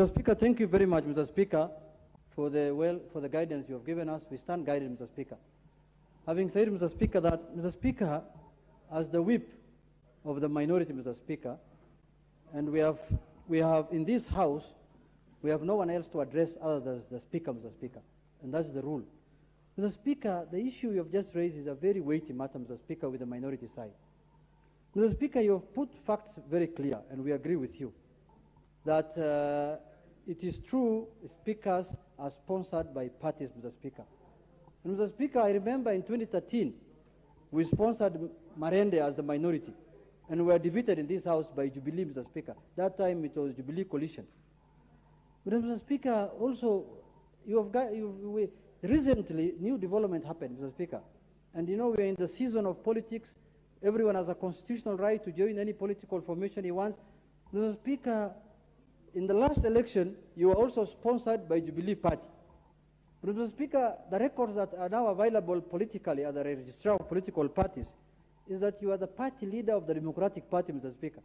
Speaker, thank you very much, Mr. Speaker, for the guidance you have given us. We stand guided, Mr. Speaker. Having said, Mr. Speaker, that Mr. Speaker, as the whip of the minority, Mr. Speaker, and we have in this House, we have no one else to address other than the Speaker, Mr. Speaker, and that's the rule. Mr. Speaker, the issue you have just raised is a very weighty matter, Mr. Speaker, with the minority side. Mr. Speaker, you have put facts very clear, and we agree with you, that it is true speakers are sponsored by parties, Mr. Speaker. And Mr. Speaker, I remember in 2013, we sponsored Marende as the minority, and we were defeated in this House by Jubilee, Mr. Speaker. That time it was Jubilee coalition. But Mr. Speaker, also, recently, new development happened, Mr. Speaker. And you know, we're in the season of politics. Everyone has a constitutional right to join any political formation he wants. Mr. Speaker, in the last election, you were also sponsored by Jubilee Party. But Mr. Speaker, the records that are now available politically at the registrar of political parties is that you are the party leader of the Democratic Party, Mr. Speaker.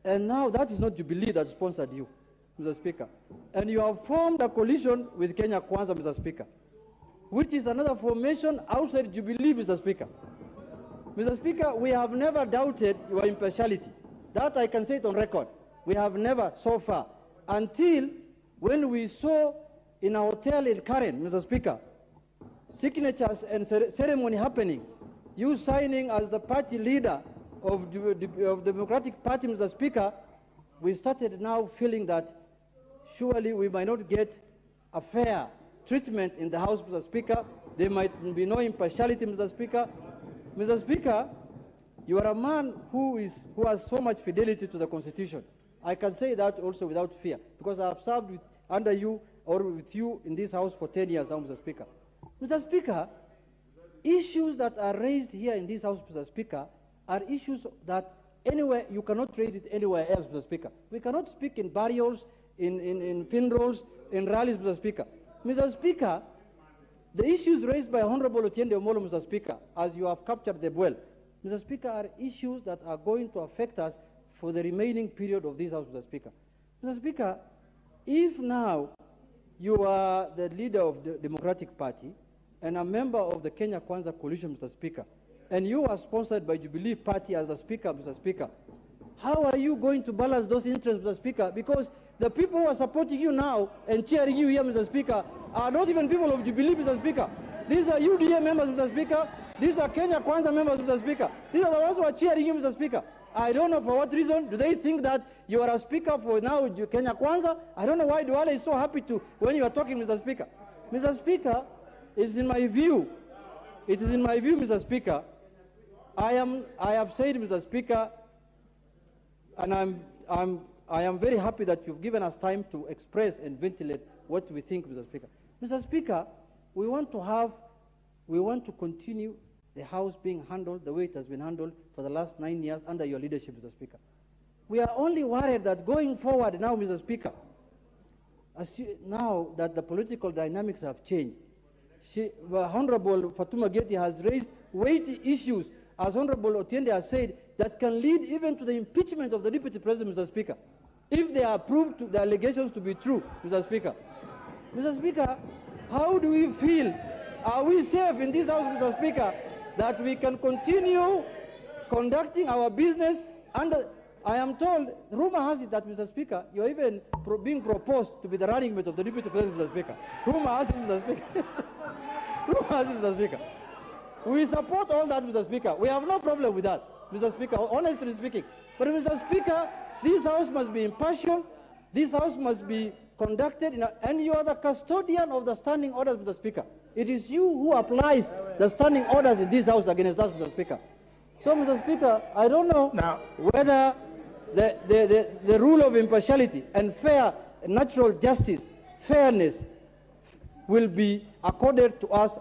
And now that is not Jubilee that sponsored you, Mr. Speaker. And you have formed a coalition with Kenya Kwanza, Mr. Speaker, which is another formation outside Jubilee, Mr. Speaker. Mr. Speaker, we have never doubted your impartiality. That I can say it on record. We have never so far, until when we saw in a hotel in Karen, Mr. Speaker, signatures and ceremony happening, you signing as the party leader of the Democratic Party, Mr. Speaker, we started now feeling that surely we might not get a fair treatment in the House, Mr. Speaker. There might be no impartiality, Mr. Speaker. Mr. Speaker, you are a man who has so much fidelity to the Constitution. I can say that also without fear, because I have served under you or with you in this House for 10 years now, Mr. Speaker. Mr. Speaker, issues that are raised here in this House, Mr. Speaker, are issues that anywhere, you cannot raise it anywhere else, Mr. Speaker. We cannot speak in burials, in funerals, in rallies, Mr. Speaker. Mr. Speaker, the issues raised by Honorable Otiende Omolo, Mr. Speaker, as you have captured them well, Mr. Speaker, are issues that are going to affect us for the remaining period of this House, Mr. Speaker. Mr. Speaker, if now you are the leader of the Democratic Party and a member of the Kenya Kwanza coalition, Mr. Speaker, and you are sponsored by Jubilee Party as the Speaker, Mr. Speaker, how are you going to balance those interests, Mr. Speaker? Because the people who are supporting you now and cheering you here, Mr. Speaker, are not even people of Jubilee, Mr. Speaker. These are UDA members, Mr. Speaker. These are Kenya Kwanza members, Mr. Speaker. These are the ones who are cheering you, Mr. Speaker. I don't know for what reason. Do they think that you are a speaker for now Kenya Kwanza? I don't know why Duale is so happy to when you are talking, Mr. Speaker. Mr. Speaker, it's in my view, Mr. Speaker, I have said, Mr. Speaker, and I am very happy that you've given us time to express and ventilate what we think, Mr. Speaker. Mr. Speaker, we want to continue the House being handled the way it has been handled for the last 9 years under your leadership, Mr. Speaker. We are only worried that going forward now, Mr. Speaker, now that the political dynamics have changed, Honorable Fatuma Geti has raised weighty issues, as Honorable Otiende has said, that can lead even to the impeachment of the Deputy President, Mr. Speaker, if they are proved the allegations to be true, Mr. Speaker. Mr. Speaker, how do we feel? Are we safe in this House, Mr. Speaker, that we can continue conducting our business under, I am told, rumor has it that, Mr. Speaker, you're even being proposed to be the running mate of the Deputy President, Mr. Speaker. Rumor has it, Mr. Speaker. Rumor has it, Mr. Speaker. We support all that, Mr. Speaker. We have no problem with that, Mr. Speaker, honestly speaking. But, Mr. Speaker, this House must be impartial. This House must be conducted, and you are the custodian of the standing orders, Mr. Speaker. It is you who applies the standing orders in this House against us, Mr. Speaker. So, Mr. Speaker, I don't know now whether the rule of impartiality and fair, natural justice, fairness will be accorded to us